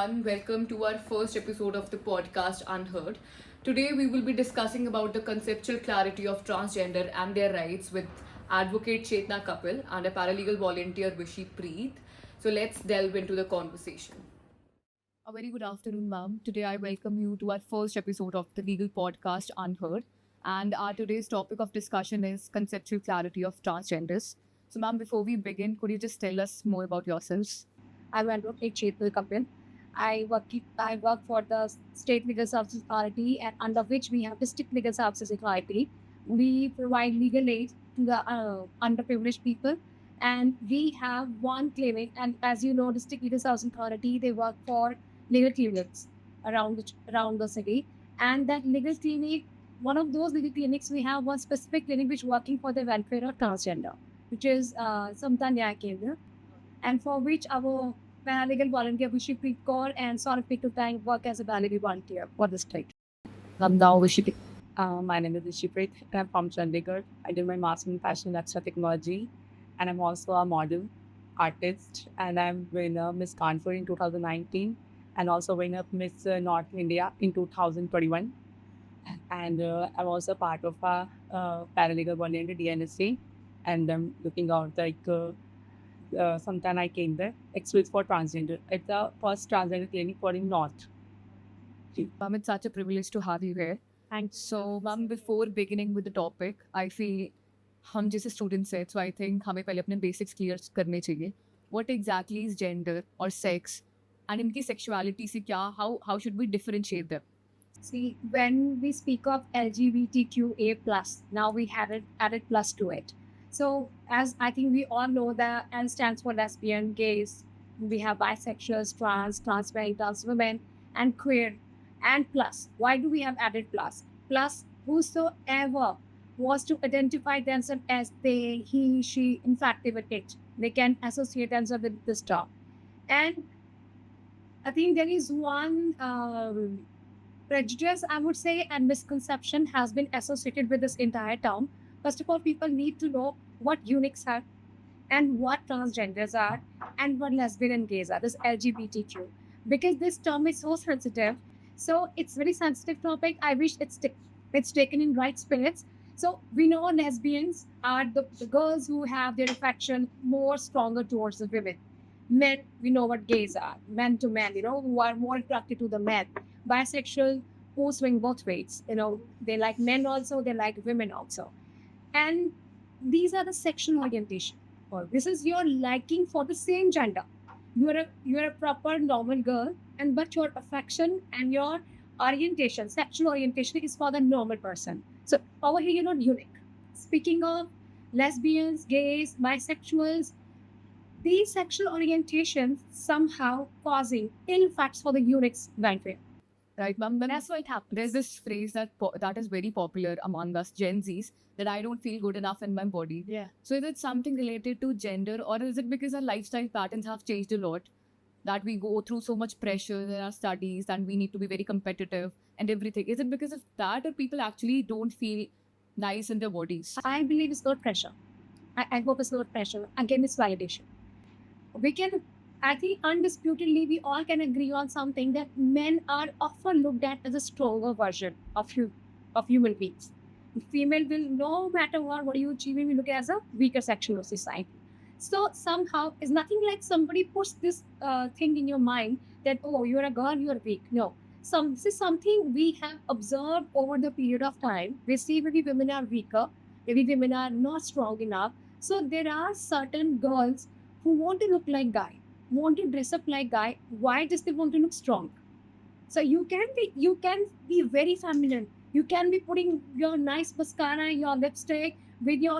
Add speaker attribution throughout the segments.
Speaker 1: everyone. Welcome to our first episode of the podcast Unheard. Today, we will be discussing about the conceptual clarity of transgender and their rights with advocate Chetna Kapil and a paralegal volunteer Vishi Preet. So, let's delve into the conversation. A very good afternoon, ma'am. Today, I welcome you to our first episode of the legal podcast Unheard. And our today's topic of discussion is conceptual clarity of transgenders. So, ma'am, before we begin, could you just tell us more about yourselves?
Speaker 2: I'm Advocate Chetal Kapil. I work for the State Legal Services Authority, and under which we have District Legal Services Authority. We provide legal aid to the underprivileged people, and we have one clinic. And as you know, District Legal Services Authority, they work for legal clinics around the city, and that legal clinic. One of those legal clinics we have one specific clinic which working for the welfare of transgender, which is Samta Nyaya Kendra, and for which our paralegal volunteer Vishiprit Kaur and Saurabh Pitutang work as a paralegal volunteer for the state.
Speaker 1: I'm now Vishi.
Speaker 3: My name is Ishiprit. I'm from Chandigarh. I did my master in fashion and extra technology, and I'm also a model, artist, and I'm winner Miss Kanpur in 2019, and also winner Miss North India in 2021. And I'm also part of a paralegal volunteer DNSA, and I'm looking out sometime I came there. Exclusive for transgender. It's the first transgender clinic for in North.
Speaker 1: Ma'am, it's such a privilege to have you here.
Speaker 2: Thanks.
Speaker 1: So, ma'am, before beginning with the topic, I feel हम जैसे students हैं, so I think हमें पहले अपने basics clear करने चाहिए. What exactly is gender or sex, and इनकी sexuality से क्या? How should we differentiate them?
Speaker 2: See, when we speak of LGBTQA plus, now we have added plus to it. So as I think we all know, the L stands for lesbian, gays. We have bisexuals, trans men, trans women, and queer, and plus. Why do we have added plus? Plus, whosoever was to identify themselves as they, he, she, in fact, they were it. They can associate themselves with this term. And I think there is one prejudice, I would say, and misconception has been associated with this entire term. First of all, people need to know what uniques are and what transgenders are and what lesbian and gays are, this LGBTQ. Because this term is so sensitive. So it's very sensitive topic. I wish it's taken in right spirits. So we know lesbians are the girls who have their affection more stronger towards the women. Men, we know what gays are, men to men, who are more attracted to the men. Bisexual, who swing both ways, they like men also, they like women also. And these are the sexual orientation. Or this is your liking for the same gender. You're a proper normal girl, and but your affection and your orientation, sexual orientation, is for the normal person. So over here, you're not unique. Speaking of lesbians, gays, bisexuals, these sexual orientations somehow causing ill effects for the uniques welfare.
Speaker 1: Right, ma'am. Then
Speaker 2: That's why it happens.
Speaker 1: there's this phrase that is very popular among us Gen Zs, that I don't feel good enough in my body.
Speaker 2: Yeah.
Speaker 1: So is it something related to gender, or is it because our lifestyle patterns have changed a lot, that we go through so much pressure in our studies and we need to be very competitive and everything? Is it because of that, or people actually don't feel nice in their bodies?
Speaker 2: I believe it's not pressure. I hope it's not pressure. Again, it's validation. We can, I think, undisputedly, we all can agree on something that men are often looked at as a stronger version of human beings. Female will, no matter what you achieving, we look at as a weaker section of society. So somehow, it's nothing like somebody puts this thing in your mind that, oh, you're a girl, you're weak. No. This is something we have observed over the period of time. We see maybe women are weaker, maybe women are not strong enough. So there are certain girls who want to look like guy, want to dress up like guy. Why does they want to look strong? So you can be very feminine. You can be putting your nice mascara, your lipstick, with your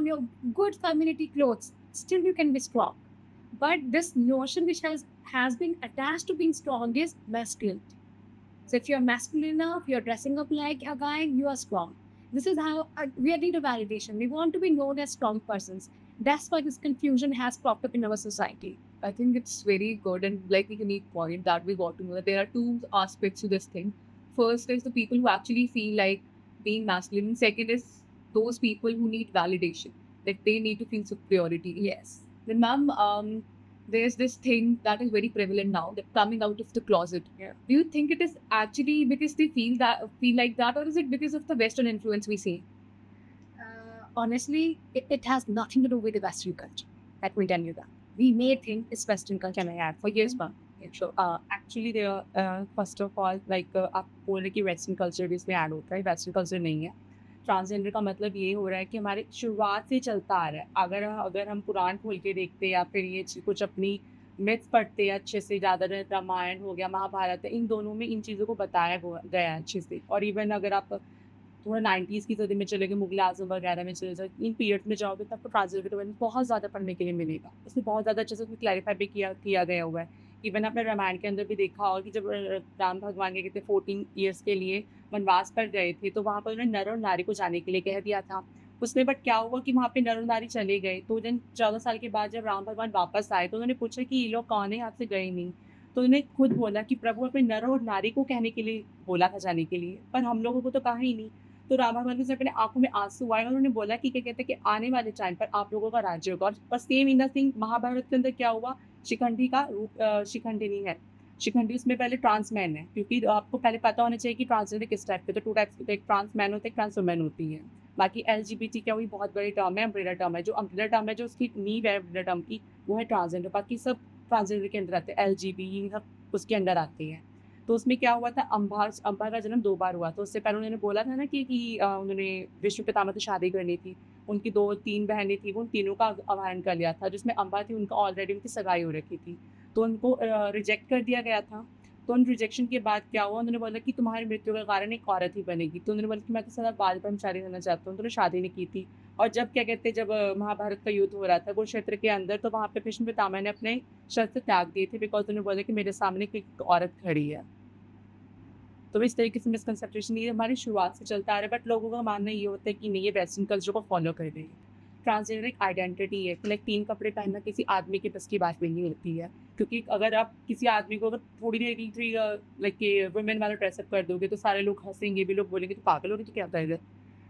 Speaker 2: good femininity clothes. Still, you can be strong. But this notion which has been attached to being strong is masculinity. So if you're masculine enough, you're dressing up like a guy, you are strong. This is how we need a validation. We want to be known as strong persons. That's why this confusion has popped up in our society.
Speaker 1: I think it's very good and like a unique point that we got to know that there are two aspects to this thing. First is the people who actually feel like being masculine, and second is those people who need validation, that they need to feel superiority.
Speaker 2: Yes.
Speaker 1: Then, ma'am, there's this thing that is very prevalent now, that coming out of the closet.
Speaker 3: Yeah.
Speaker 1: Do you think it is actually because they feel like that, or is it because of the Western influence we see?
Speaker 2: Honestly, it has nothing to do with the Western culture. Let me tell you that. We may think it's Western culture.
Speaker 3: Can I add?
Speaker 2: For years, but
Speaker 3: So, actually, there, first of all, like आप बोल रहे कि western culture भी इसमें add होता है, western culture नहीं है। ट्रांसजेंडर का मतलब ये हो रहा है कि हमारे शुरुआत से चलता आ रहा है। अगर हम पुराण खोल के देखते हैं या फिर ये कुछ अपनी मिथ्स पढ़ते हैं अच्छे से, ज़्यादा रामायण हो गया, महाभारत है, इन दोनों में इन चीज़ों को बताया गया है अच्छे से। और इवन अगर आप थोड़ा 90s की सदी में चले गए, मुगल आज़म वगैरह में चले जाओ, इन पीरियड में जाओगे तो आपको ट्रांसजेंडर के बारे में बहुत ज़्यादा पढ़ने के लिए मिलेगा। उसमें बहुत ज़्यादा अच्छे से उसमें क्लैरिफाई भी किया गया हुआ है। इवन आपने रामायण के अंदर भी देखा होगा कि जब राम भगवान के कहते 14 ईयर्स के लिए वनवास पर गए थे, तो वहाँ पर उन्होंने नर और नारी को जाने के लिए कह दिया था। उसमें बट क्या हुआ कि वहाँ पे नर और नारी चले गए, तो देन 14 साल के बाद जब राम भगवान वापस आए, तो उन्होंने पूछा कि ये लोग कौन है, आपसे गए नहीं। तो उन्होंने खुद बोला कि प्रभु अपने नर और नारी को कहने के लिए बोला था जाने के लिए, पर हम लोगों को तो कहा ही नहीं। तो राम भगवान से अपने आंखों में आंसू आए और उन्होंने बोला कि क्या कहते हैं कि आने वाले टाइम पर आप लोगों का राज्य होगा। और same in the thing Mahabharata के अंदर क्या हुआ, शिखंडी का रूप शिखंडी नहीं है, शिखंडी उसमें पहले ट्रांस मैन है, क्योंकि आपको पहले पता होना चाहिए कि ट्रांसजेंडर किस टाइप के, तो 2 टाइप्स के, एक ट्रांस मैन होते हैं, ट्रांस वुमेन होती है। बाकी LGBT क्या हुई बहुत बड़ी टर्म है, अम्ब्रेला टर्म है। जो अम्ब्रेला टर्म है, जो उसकी नींव है अम्ब्रेला टर्म की, वो है ट्रांसजेंडर। बाकी सब ट्रांसजेंडर के अंदर आते हैं, LGB ये सब उसके अंदर आते हैं। तो उसमें क्या हुआ था, अम्बा का जन्म 2 बार हुआ। तो उससे पहले उन्होंने बोला था ना कि उन्होंने विष्णु पितामह से शादी करनी थी, उनकी 2-3 बहनें थी, वो उन तीनों का अपहरण कर लिया था। जिसमें अम्बा थी, उनका ऑलरेडी उनकी सगाई हो रखी थी, तो उनको रिजेक्ट कर दिया गया था। तो उन रिजेक्शन के बाद क्या हुआ, उन्होंने बोला कि तुम्हारी मृत्यु का कारण एक औरत ही बनेगी। तो उन्होंने बोला कि मैं तो सदा बाल ब्रह्मचारी रहना चाहता हूँ, तो उन्होंने शादी नहीं की थी। और जब क्या कहते हैं, जब महाभारत का युद्ध हो रहा था कुरुक्षेत्र के अंदर, तो वहाँ पे भीष्म पितामह ने अपने शस्त्र त्याग दिए थे, बिकॉज उन्होंने बोला कि मेरे सामने एक औरत खड़ी है। तो इस तरीके से मिसकंसेप्शन ये हमारी शुरुआत से चलता आ रहा है, बट लोगों का मानना ये होता है कि नहीं, ये वेस्टर्न कल्चर को फॉलो कर रही है। ट्रांसजेंडर एक आइडेंटिटी है, लाइक 3 कपड़े पहनना किसी आदमी के बस की बात भी नहीं होती है। क्योंकि अगर आप किसी आदमी को अगर थोड़ी देर लाइक वुमेन वाला ड्रेसअप कर दोगे, तो सारे लोग हंसेंगे भी, लोग बोलेंगे तो पागल हो रही, तो क्या कर रहे।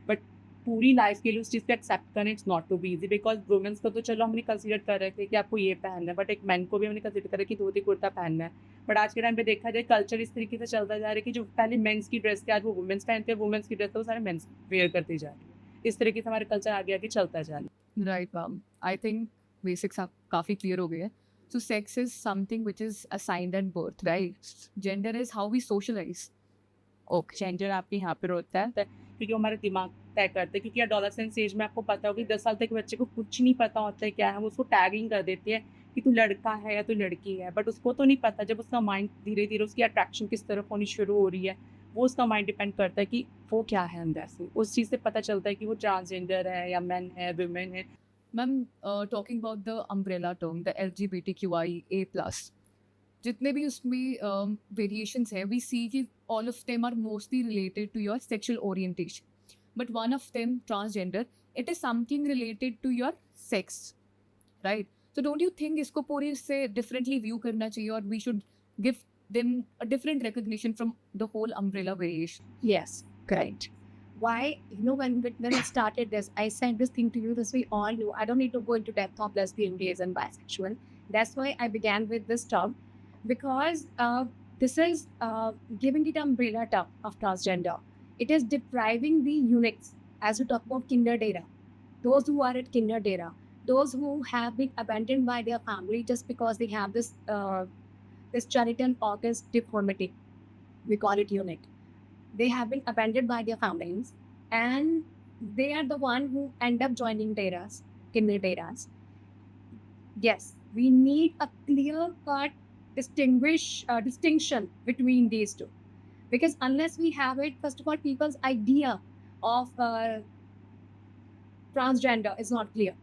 Speaker 3: बट पूरी लाइफ के लिए उस चीज़ को एक्सेप्ट करना it's not to be easy, because womens को तो चलो हमने कंसिडर कर रहे थे कि आपको ये पहनना है, बट एक मैन को भी हमने कंसिडर करा कि धोती कुर्ता पहनना है। बट आज के टाइम पे देखा जाए, कल्चर इस तरीके से चलता जा रहा है कि जो पहले मेंस की ड्रेस थी, आज वो वुमेन्स पहनते हैं, वुमेन्स की ड्रेस तो वो सारे मेंस वेयर करते जा रहे हैं। इस तरीके से हमारा कल्चर आगे आगे चलता जा रहा है।
Speaker 1: Right, ma'am. I think basics are काफी clear हो गए हैं. So sex is something which is assigned at birth, right? Gender is how we socialize. Okay.
Speaker 3: Gender आपके यहाँ पर होता है, क्योंकि वो हमारा दिमाग तय करता है। क्योंकि एडोलेसेंस एज में आपको पता होगा कि 10 साल तक बच्चे को कुछ नहीं पता होता है क्या है, हम उसको टैगिंग कर देते हैं कि तू लड़का है या तू लड़की है, बट उसको तो नहीं पता। जब उसका माइंड धीरे धीरे उसकी अट्रैक्शन किस तरफ होनी शुरू हो रही है, वो उसका माइंड डिपेंड करता है कि वो क्या है अंदर से। उस चीज़ से पता चलता है कि वो ट्रांसजेंडर है या मैन है, वुमेन है।
Speaker 1: Ma'am, talking about the umbrella term, the LGBTQIA+, जितने भी उसमें variations है, we see कि all of them are mostly related to your sexual orientation. But one of them, transgender, it is something related to your sex, right? So don't you think इसको पूरी से differently view करना चाहिए, और we should give them a different recognition from the whole umbrella variation?
Speaker 2: yes, correct. Why, when I started this, I said this thing to you, this we all knew. I don't need to go into depth of lesbian, gays, and bisexual. That's why I began with this term, because this is giving it umbrella term of transgender. It is depriving the eunuchs, as we talk about kinder data, those who are at kinder data, those who have been abandoned by their family just because they have this genital organs deformity. We call it eunuch. They have been abandoned by their families, and they are the one who end up joining datas, kinder datas. Yes, we need a clear-cut distinction between these two, because unless we have it, first of all, people's idea of transgender is not clear.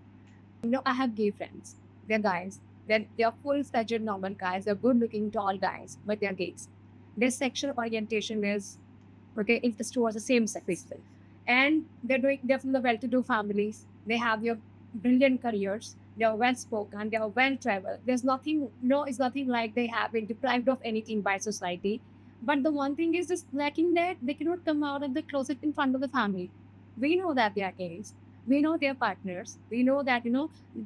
Speaker 2: I have gay friends. They're guys. They're full-fledged normal guys. They're good-looking, tall guys, but they're gays. Their sexual orientation is it's towards the same sex, and they're from the well-to-do families. They have your brilliant careers. They're well-spoken. They're well-traveled. There's nothing. No, it's nothing like they have been deprived of anything by society. But the one thing is just lacking that they cannot come out of the closet in front of the family. We know that they are gays. We know their partners. We know that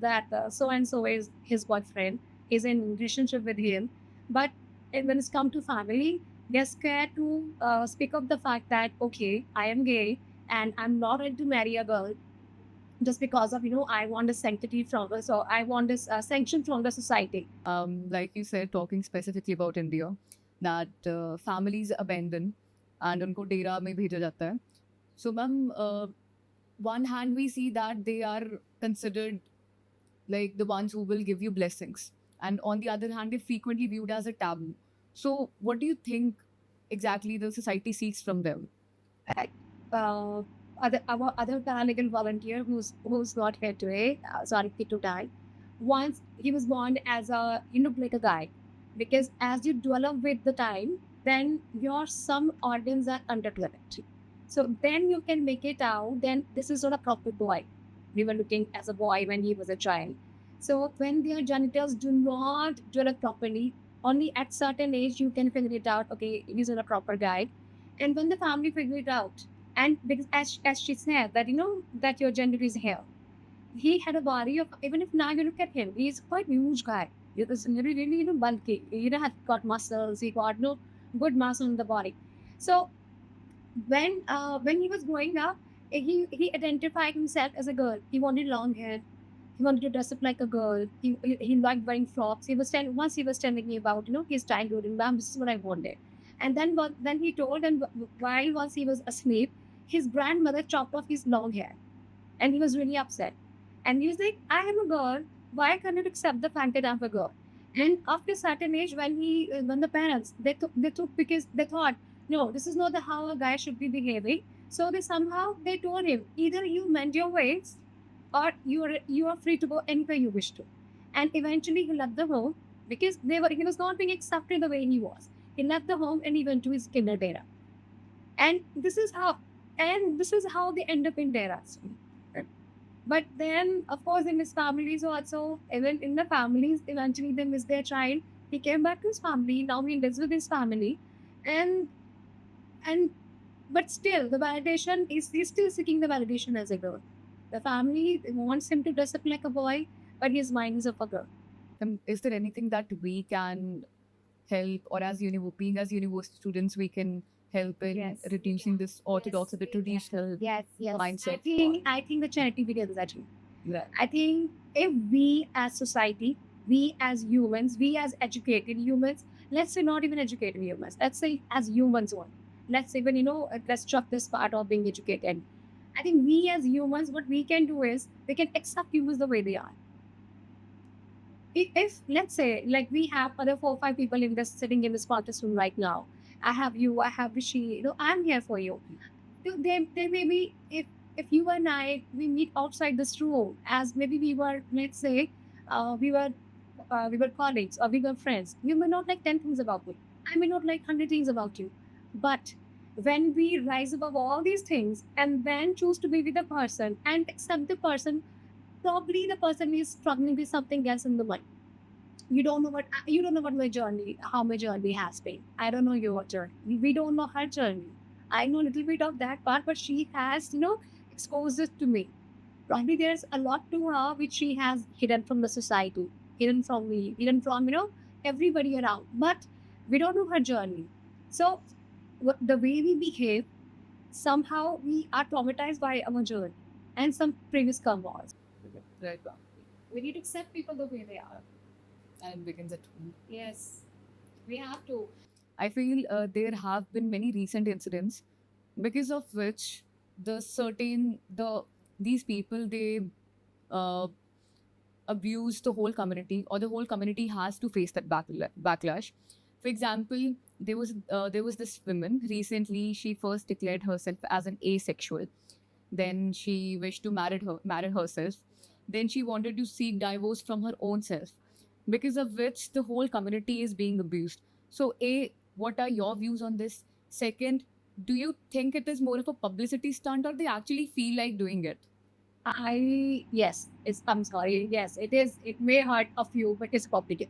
Speaker 2: that so and so is his boyfriend. is in relationship with him, but when it's come to family, they're scared to speak up the fact that okay, I am gay and I'm not ready to marry a girl just because of I want a sanctity from her, so I want this sanction from the society.
Speaker 1: Like you said, talking specifically about India, that families abandon and उनको डेरा में भेजा जाता है. So, ma'am, one hand we see that they are considered like the ones who will give you blessings, and on the other hand, they're frequently viewed as a taboo. So, what do you think exactly the society seeks from them?
Speaker 2: uh, our other paralegal volunteer who's not here today, sorry to die. Once he was born as a like a guy, because as you develop with the time, then your some organs are underdeveloped. So then you can make it out. Then this is not a proper boy. We were looking as a boy when he was a child. So when their genitals do not develop properly, only at certain age you can figure it out. Okay, he's not a proper guy. And when the family figure it out, and because as she said that that your gender is here, he had a body of, even if now you look at him, he's quite huge guy. He was really bulky. Had got muscles. He got no good muscle in the body. So when he was growing up, he identified himself as a girl. He wanted long hair. He wanted to dress up like a girl. He liked wearing frocks. Once he was telling me about his childhood, and ma'am, this is what I wanted. And then he told, and while once he was asleep, his grandmother chopped off his long hair, and he was really upset. And he was like, I am a girl. Why can't you accept the fact that I'm a girl? And after a certain age, when the parents they took because they thought, no, this is not how a guy should be behaving. So they told him, either you mend your ways, or you are free to go anywhere you wish to. And eventually he left the home because he was not being accepted the way he was. He left the home and he went to his kinder dera. And this is how they end up in deras. But then, of course, in his families also, even in the families, eventually they miss their child. He came back to his family. Now he lives with his family, and and but still, the validation is he's still seeking the validation as a girl. The family wants him to dress up like a boy, but his mind is of a girl.
Speaker 1: Is there anything that we can help, or as being as university students, we can help in
Speaker 2: Yes.
Speaker 1: reducing this orthodox or the traditional
Speaker 2: Yes.
Speaker 1: mindset?
Speaker 2: I think the charity begins at home.
Speaker 1: Yeah.
Speaker 2: I think if we as society, we as humans, we as educated humans, let's say not even educated humans, let's say as humans one. Let's say let's drop this part of being educated. I think we as humans, what we can do is we can accept humans the way they are. If let's say like we have other 4 or 5 people in this sitting in this podcast room right now, I have you, I have Rishi, I'm here for you. They may be, if you and I we meet outside this room, as maybe we were, let's say, we were colleagues or we were friends. You may not like 10 things about me. I may not like 100 things about you. But when we rise above all these things and then choose to be with the person and accept the person, probably the person is struggling with something else in the mind. You don't know what my journey, how my journey has been. I don't know your journey. We don't know her journey. I know a little bit of that part, but she has, exposed it to me. Probably there's a lot to her which she has hidden from the society, hidden from me, hidden from, everybody around. But we don't know her journey. So the way we behave, somehow we are traumatized by our journey and some previous convos.
Speaker 1: Right.
Speaker 2: We need to accept people the way they are.
Speaker 1: And it begins at home.
Speaker 2: Yes, we have to.
Speaker 1: I feel there have been many recent incidents because of which these people, they uh, abuse the whole community, or the whole community has to face that backlash. For example, there was this woman recently. She first declared herself as an asexual. Then she wished to marry herself. Then she wanted to seek divorce from her own self, because of which the whole community is being abused. So, what are your views on this? Second, do you think it is more of a publicity stunt, or they actually feel like doing it?
Speaker 2: Yes, I'm sorry. Yes, it is. It may hurt a few, but it's publicity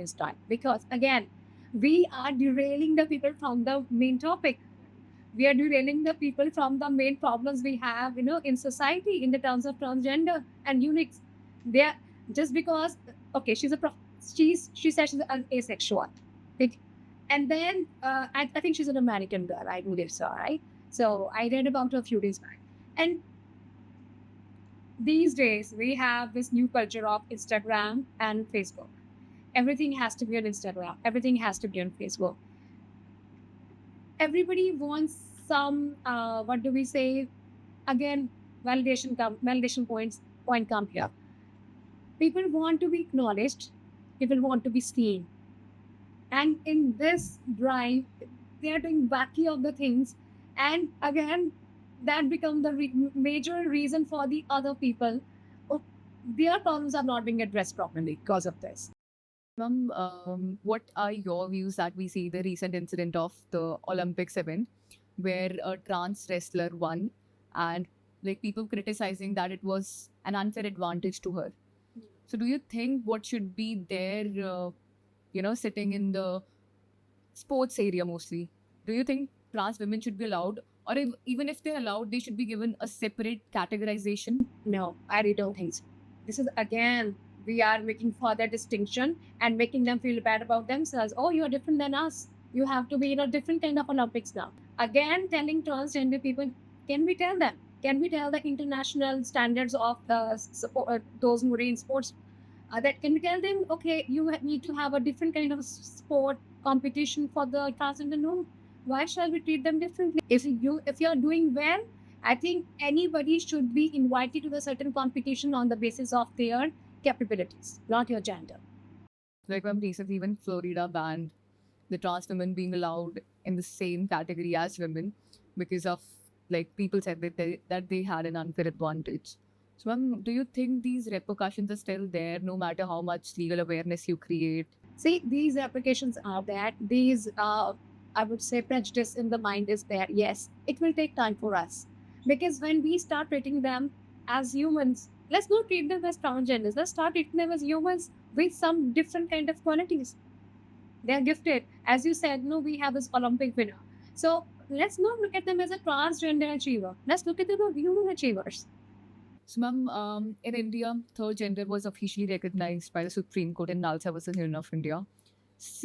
Speaker 2: stunt. Because again, we are derailing the people from the main topic. We are derailing the people from the main problems we have, in society in the terms of transgender and uniques. They are just because, okay, she said she's an asexual. Like, and then I think she's an American girl. I believe so, right? So I read about her a few days back. And these days we have this new culture of Instagram and Facebook. Everything has to be on Instagram. Everything has to be on Facebook. Everybody wants some what do we say? Again, validation point come here. People want to be acknowledged. People want to be seen. And in this drive, they are doing wacky of the things. And again, that become the major reason for the other people. Oh, their problems are not being addressed properly because of this.
Speaker 1: Ma'am, what are your views that we see the recent incident of the Olympics event where a trans wrestler won and like people criticizing that it was an unfair advantage to her. So do you think what should be there, sitting in the sports area mostly? Do you think trans women should be allowed, or even if they're allowed, they should be given a separate categorization?
Speaker 2: No, I really don't think so. This is again, we are making further distinction and making them feel bad about themselves. Oh, you're different than us. You have to be in a different kind of Olympics now. Again, telling transgender people, can we tell them? Can we tell the international standards of the those who are in sports? That can we tell them? Okay, you need to have a different kind of sport competition for the transgender. No, why shall we treat them differently? If you're doing well, I think anybody should be invited to the certain competition on the basis of their capabilities, not your gender.
Speaker 1: Like when recently, even Florida banned the trans women being allowed in the same category as women because of like people said that they had an unfair advantage. So, ma'am, do you think these repercussions are still there no matter how much legal awareness you create?
Speaker 2: See, these applications are that these, I would say, prejudice in the mind is there. Yes, it will take time for us because when we start treating them as humans, let's not treat them as transgenders. Let's start treating them as humans with some different kind of qualities. They are gifted, as you said. No, we have this Olympic winner. So let's not look at them as a transgender achiever. Let's look at them as human achievers.
Speaker 1: So, ma'am, in India, third gender was officially recognized by the Supreme Court in Nalsa versus Union of India.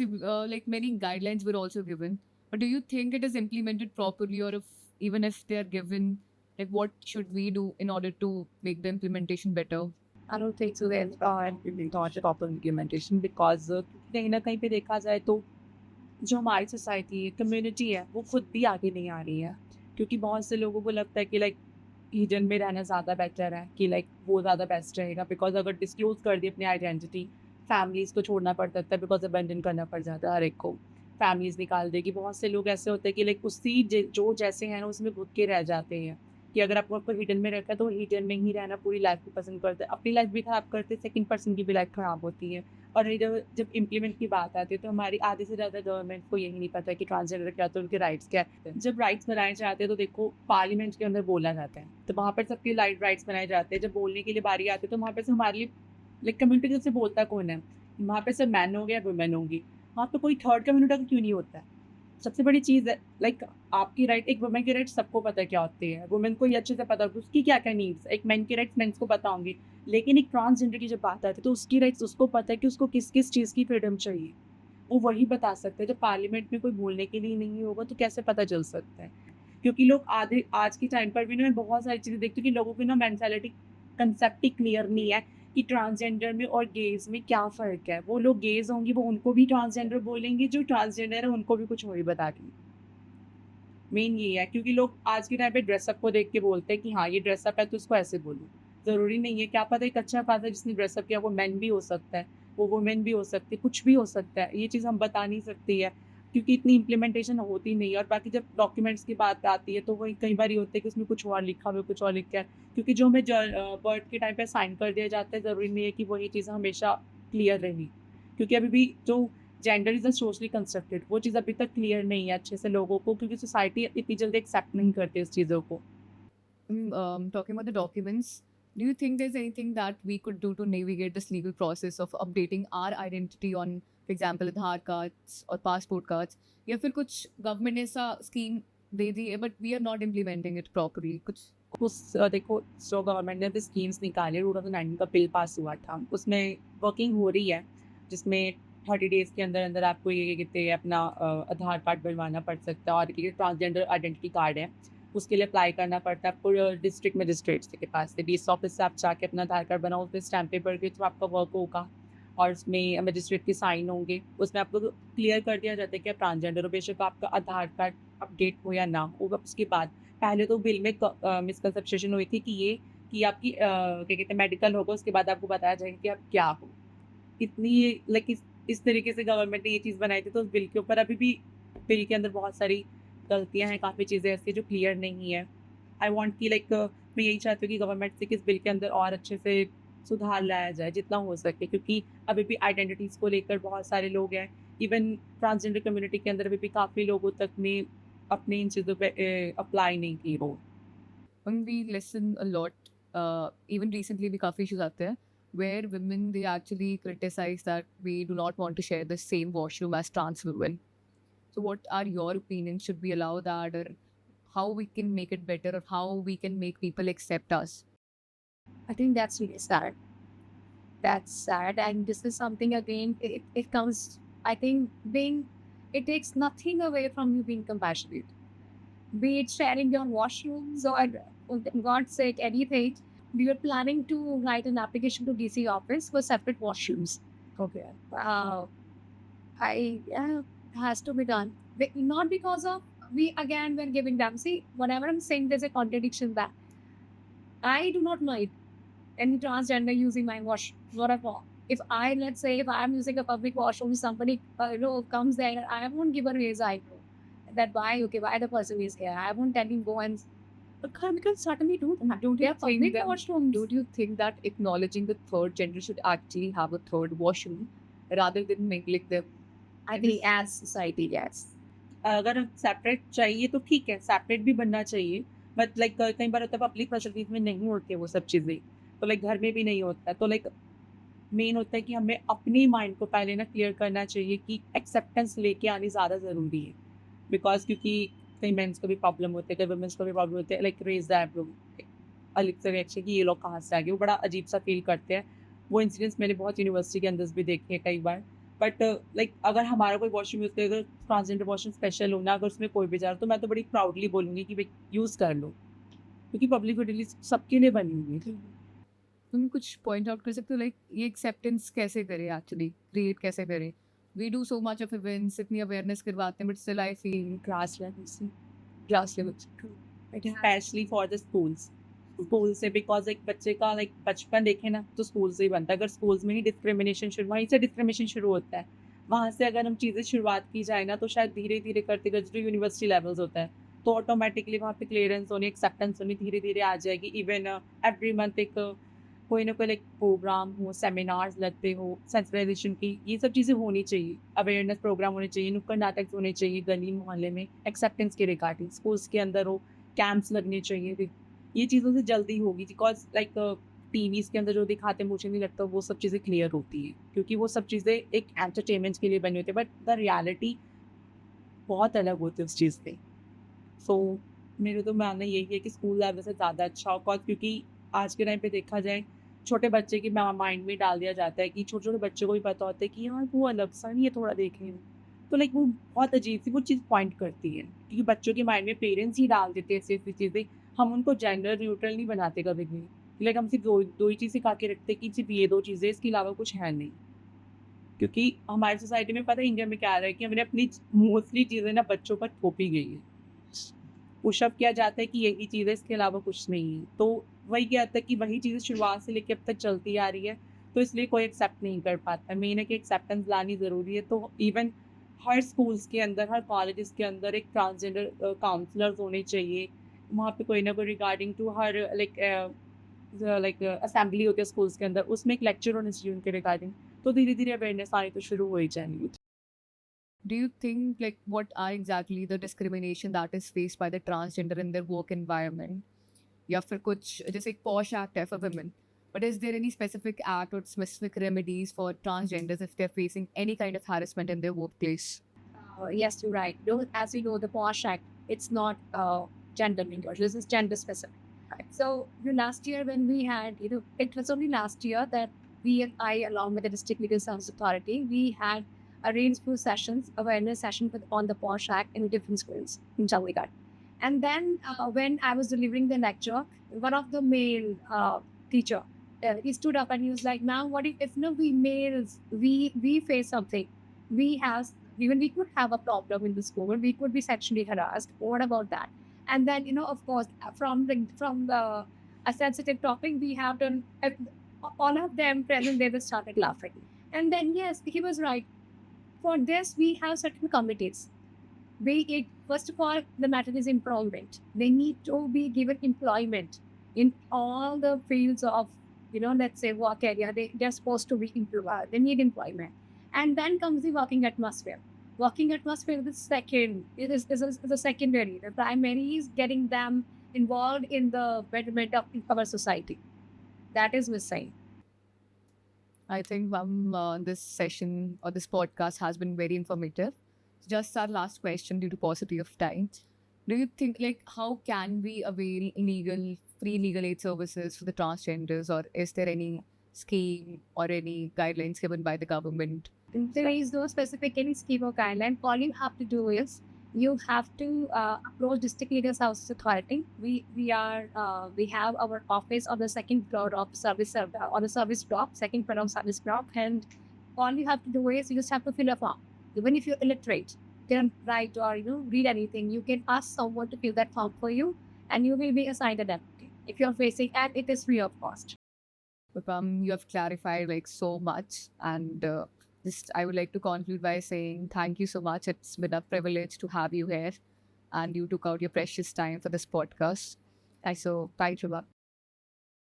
Speaker 1: Like many guidelines were also given, but do you think it is implemented properly, or even if they are given, like what should we do in order to make the implementation better?
Speaker 2: I don't think so. There's
Speaker 3: not a proper implementation because कहीं ना कहीं पे देखा जाए तो जो हमारी society है कम्युनिटी है वो खुद भी आगे नहीं आ रही है क्योंकि बहुत से लोगों को लगता है कि लाइक ईडन में रहना ज़्यादा बेटर है कि लाइक वो ज़्यादा बेस्ट रहेगा बिकॉज अगर डिस्क्लोज कर दी अपनी आइडेंटिटी फैमिलीज़ को छोड़ना पड़ सकता है बिकॉज अबेंडन करना पड़ जाता है हर एक को फैमिलीज़ निकाल देगी बहुत से लोग ऐसे होते हैं कि लाइक उसी जो जैसे हैं ना उसमें घुट के रह जाते हैं कि अगर आपको हिडन में रखा है तो हिडन में ही रहना पूरी लाइफ को पसंद करते हैं अपनी लाइफ भी ख़राब करते हैं सेकंड पर्सन की भी लाइफ ख़राब होती है और जब इम्प्लीमेंट की बात आती है तो हमारी आधे से ज़्यादा गवर्नमेंट को यही नहीं पता है कि ट्रांसजेंडर क्या तो उनके राइट्स क्या है जब राइट्स बनाए जाते हैं तो देखो पार्लियामेंट के अंदर बोला जाता है तो वहाँ पर सबके राइट्स बनाए जाते हैं जब बोलने के लिए बारी आती है तो वहाँ पर से हमारे लिए लाइक कम्युनिटी से बोलता कौन है वहाँ पर सिर्फ मैन हो गया वुमेन होंगी वहाँ पर कोई थर्ड कम्युनिटी क्यों नहीं होता है सबसे बड़ी चीज़ है लाइक आपकी राइट एक वुमेन की राइट सबको पता है क्या होती है वुमेन को ये अच्छे से पता होगी उसकी क्या क्या नीड्स एक मैन की राइट्स मेन्स को पता होंगी लेकिन एक ट्रांसजेंडर की जब बात आती है तो उसकी राइट्स उसको पता है कि उसको किस किस चीज़ की फ्रीडम चाहिए वो वही बता सकते हैं जब पार्लियामेंट में कोई बोलने के लिए नहीं होगा तो कैसे पता चल सकता है क्योंकि लोग आधे आज के टाइम पर भी ना मैं बहुत सारी चीज़ें देखती हूँ कि लोगों की ना मैंटेलिटी कंसेप्ट ही क्लियर नहीं है कि ट्रांसजेंडर में और गेज में क्या फ़र्क है वो लोग गेज होंगी वो उनको भी ट्रांसजेंडर बोलेंगे जो ट्रांसजेंडर है उनको भी कुछ वही बता देंगे मेन ये है क्योंकि लोग आज के टाइम पे ड्रेसअप को देख के बोलते हैं कि हाँ ये ड्रेसअप है तो उसको ऐसे बोलो ज़रूरी नहीं है क्या पता एक अच्छा खासा जिसने ड्रेसअप किया वो मैन भी हो सकता है वो वुमेन भी हो सकती है कुछ भी हो सकता है ये चीज़ हम बता नहीं सकती है क्योंकि इतनी इम्प्लीमेंटेशन होती नहीं है और बाकी जब डॉक्यूमेंट्स की बात आती है तो वही कई बार ये होता है कि उसमें कुछ और लिखा हुआ कुछ और लिखा है क्योंकि जो हमें बर्थ के टाइम पे साइन कर दिया जाता है ज़रूरी नहीं है कि वही चीज़ हमेशा क्लियर रहेगी क्योंकि अभी भी जो gender is a socially constructed वो चीज़ अभी तक क्लियर नहीं है अच्छे से लोगों को क्योंकि सोसाइटी इतनी जल्दी एक्सेप्ट नहीं करती इस चीज़ों को
Speaker 1: Talking about the documents, do you think there's anything that we could do to navigate this legal process of updating our identity on, for example, Aadhaar cards or passport cards? या फिर कुछ government ने ऐसा scheme दे दी है but we are not implementing it properly कुछ
Speaker 3: देखो जो गवर्नमेंट ने अभी स्कीम्स निकाली 2019 का बिल पास हुआ था, उसमें वर्किंग हो रही है, जिसमें 30 डेज़ के अंदर अंदर आपको ये कहते हैं अपना आधार कार्ड बनवाना पड़ सकता है और ये ट्रांसजेंडर आइडेंटिटी कार्ड है, उसके लिए अप्लाई करना पड़ता है आपको डिस्ट्रिक्ट मजिस्ट्रेट के पास से डीएस ऑफिस से आप जाके अपना आधार कार्ड बनाओ, उसमें स्टैम्प पेपर के थ्रू आपका वर्क होगा और उसमें मजिस्ट्रेट के साइन होंगे। उसमें आपको क्लियर कर दिया जाता है कि आप ट्रांसजेंडर हो, बेशक आपका आधार कार्ड अपडेट हो या ना हो। उसके बाद पहले तो बिल में मिसकंसेप्शन हुई थी कि ये कि आपकी क्या कहते हैं मेडिकल होगा, उसके बाद आपको बताया जाएगा कि आप क्या हो। इतनी लाइक इस तरीके से गवर्नमेंट ने ये चीज़ बनाई थी, तो उस बिल के ऊपर अभी भी बिल के अंदर बहुत सारी गलतियाँ हैं, काफ़ी चीज़ें ऐसी हैं जो क्लियर नहीं है। आई वांट कि लाइक मैं यही चाहती हूँ कि गवर्नमेंट से कि इस बिल के अंदर और अच्छे से सुधार लाया जाए जितना हो सके, क्योंकि अभी भी आइडेंटिटीज़ को लेकर बहुत सारे लोग हैं। इवन ट्रांसजेंडर कम्युनिटी के अंदर अभी भी काफ़ी लोगों तक ने अपनी इन चीज़ों पे अप्लाई नहीं की हो।
Speaker 1: When we listen a lot, even recently we काफी issues आते हैं where women they actually criticize that we do not want to share the same washroom as trans women. So what are your opinions? Should we allow that, or how we can make it better, or how we can make people accept us?
Speaker 2: I think that's really sad. That's sad. And this is something again, it comes, I think, it takes nothing away from you being compassionate. Be it sharing your washrooms or, for God's sake, anything. We were planning to write an application to DC office for separate washrooms.
Speaker 3: Okay.
Speaker 2: Has to be done. Not because of we again we're giving them. See, whatever I'm saying, there's a contradiction there. I do not mind any transgender using my washroom. Whatever. If I, let's say, if I'm using a public washroom, somebody comes there, I won't give a raise eyebrow. That why the person is here. I won't tell him go and. But we can certainly do that.
Speaker 1: Don't
Speaker 2: They're
Speaker 1: you think
Speaker 2: public
Speaker 1: that?
Speaker 2: washrooms.
Speaker 1: Don't you think that acknowledging the third gender should actually have a third washroom rather than mingling them?
Speaker 2: I think as society, yes.
Speaker 3: अगर separate चाहिए तो ठीक है, separate भी बनना चाहिए, but like कई बार होता है पब्लिक फैसिलिटीज़ में नहीं होती है वो सब चीज़ें, तो लाइक घर में भी नहीं होता है। तो लाइक मेन होता है कि हमें अपनी माइंड को पहले ना क्लियर करना चाहिए कि एक्सेप्टेंस लेके आनी ज़्यादा ज़रूरी है। बिकॉज़ क्योंकि कई मेंस को भी प्रॉब्लम होते हैं, कई वुमेन्स को भी प्रॉब्लम होते हैं, लाइक रेज़ द आईब्रो, अलग से रिएक्शन कि ये लोग कहाँ से आ गए, वो बड़ा अजीब-सा फ़ील करते हैं। वो इंसिडेंट्स मैंने बहुत यूनिवर्सिटी के अंदर भी देखे हैं कई बार। बट लाइक अगर हमारा कोई वॉशरूम यूज़ करे, अगर ट्रांसजेंडर वॉशरूम स्पेशल हो ना, अगर उसमें कोई भी जा रहा तो मैं तो बड़ी प्राउडली बोलूँगी कि भई यूज़ कर लो, क्योंकि पब्लिक यूटिलिटीज़ सबके लिए बनी हुई है।
Speaker 1: तुम कुछ पॉइंट आउट कर सकते हो लाइक ये एक्सेप्टेंस कैसे करें, एक्चुअली क्रिएट कैसे करें? We do so much of events, इतनी अवेयरनेस करवाते हैं, but still I feel
Speaker 3: class level specially for the schools, school से, बिकॉज़ एक बच्चे का लाइक बचपन देखें ना तो स्कूल से ही बनता है। अगर स्कूल्स में ही डिस्क्रिमिनेशन शुरू, वहीं से डिस्क्रिमिनेशन शुरू होता है। वहाँ से अगर हम चीज़ें शुरुआत की जाए ना, तो शायद धीरे-धीरे करते-करते जो यूनिवर्सिटी लेवल्स होता है, तो ऑटोमैटिकली वहाँ पे क्लीयरेंस होनी, एक्सेप्टेंस होनी धीरे-धीरे आ जाएगी। इवन एवरी मंथ एक कोई ना कोई लाइक प्रोग्राम हो, सेमिनार्स लगते हो, सेंसिटाइजेशन की, ये सब चीज़ें होनी चाहिए। अवेयरनेस प्रोग्राम होने चाहिए, नुक्कड़ नाटक होने चाहिए गली मोहल्ले में, एक्सेप्टेंस के रिगार्डिंग, स्कूल्स के अंदर हो, कैंप्स लगने चाहिए। ये चीज़ों से जल्दी होगी, बिकॉज़ लाइक टीवीज़ के अंदर जो दिखाते हैं मुझे नहीं लगता वो सब चीज़ें क्लियर होती हैं, क्योंकि वो सब चीज़ें एक एंटरटेनमेंट के लिए बनी होती है, बट द रियलिटी बहुत अलग होती है उस चीज़ से। सो मेरा तो मानना यही है कि स्कूल लेवल से ज़्यादा अच्छा होगा, क्योंकि आज के टाइम पे देखा जाए छोटे बच्चे के माइंड में डाल दिया जाता है कि छोटे-छोटे बच्चों को भी पता होता है कि यार वो अलग सा नहीं है, थोड़ा देखें। तो लाइक वो बहुत अजीब-सी वो चीज़ पॉइंट करती है, क्योंकि बच्चों के माइंड में पेरेंट्स ही डाल देते हैं ऐसी-ऐसी चीज़ें। हम उनको जेंडर न्यूट्रल नहीं बनाते कभी भी। लाइक हम सिर्फ़ दो ही चीज़ सिखा के रखते हैं कि सिर्फ़ ये 2 चीज़ें, इसके अलावा कुछ है नहीं। क्योंकि हमारी सोसाइटी में पता है इंडिया में क्या रहा है कि हमने अपनी मोस्टली चीज़ें ना बच्चों पर थोपी गई है। पुशअप किया जाता है कि यही चीज़ है, इसके अलावा कुछ नहीं है। तो वही क्या होता है कि वही चीज़ें शुरुआत से लेके अब तक चलती आ रही है, तो इसलिए कोई एक्सेप्ट नहीं कर पाता। मेन है कि एक्सेप्टेंस लानी ज़रूरी है। तो इवन हर स्कूल्स के अंदर, हर कॉलेजेस के अंदर एक ट्रांसजेंडर काउंसलर्स होने चाहिए। वहाँ पे कोई ना कोई रिगार्डिंग टू हर लाइक असेंबली होती है स्कूल्स के अंदर, उसमें एक लेक्चर होना चाहिए उनके रिगार्डिंग। तो धीरे-धीरे अवेयरनेस आनी तो शुरू हो ही जाएगी।
Speaker 1: do you think like what are exactly the discrimination that is faced by the transgender in their work environment? या फिर कुछ जैसे एक पॉश एक्ट है for women, but is there any specific act or specific remedies for transgenders if they're facing any kind of harassment in their workplace?
Speaker 2: Yes, you're right. As we know, the POSH Act, it's not gender neutral. This is gender specific. Right. So last year when we had, it was only last year that we and I, along with the District Legal Service Authority, we had arranged few sessions, awareness session on the POSH Act in different schools in Chandigarh. And then when I was delivering the lecture, one of the male teacher, he stood up and he was like, "Ma'am, what if no we males we face something? We have even we could have a problem in the school. We could be sexually harassed. What about that?" And then of course, from the a sensitive topic, we have done all of them present. They just started laughing, and then yes, he was right. For this, we have certain committees. First of all, the matter is employment. They need to be given employment in all the fields of, let's say work area. They're supposed to be employed. They need employment. And then comes the working atmosphere. Working atmosphere is the second. It is the secondary. The primary is getting them involved in the betterment of our society. That is missing.
Speaker 1: I think this session or this podcast has been very informative. Just our last question due to paucity of time. Do you think how can we avail free legal aid services for the transgenders, or is there any scheme or any guidelines given by the government?
Speaker 2: There is no specific any scheme or guideline. All you have to do is you have to approach District Legal Services Authority. We have our office on the second floor of on the service block, second floor of service block, and all you have to do is you just have to fill a form. Even if you're illiterate, can't write or read anything, you can ask someone to fill that form for you, and you will be assigned an advocate if you're facing, and it is free of cost.
Speaker 1: You have clarified so much, and I would like to conclude by saying thank you so much. It's been a privilege to have you here, and you took out your precious time for this podcast. So, bye, Shubha.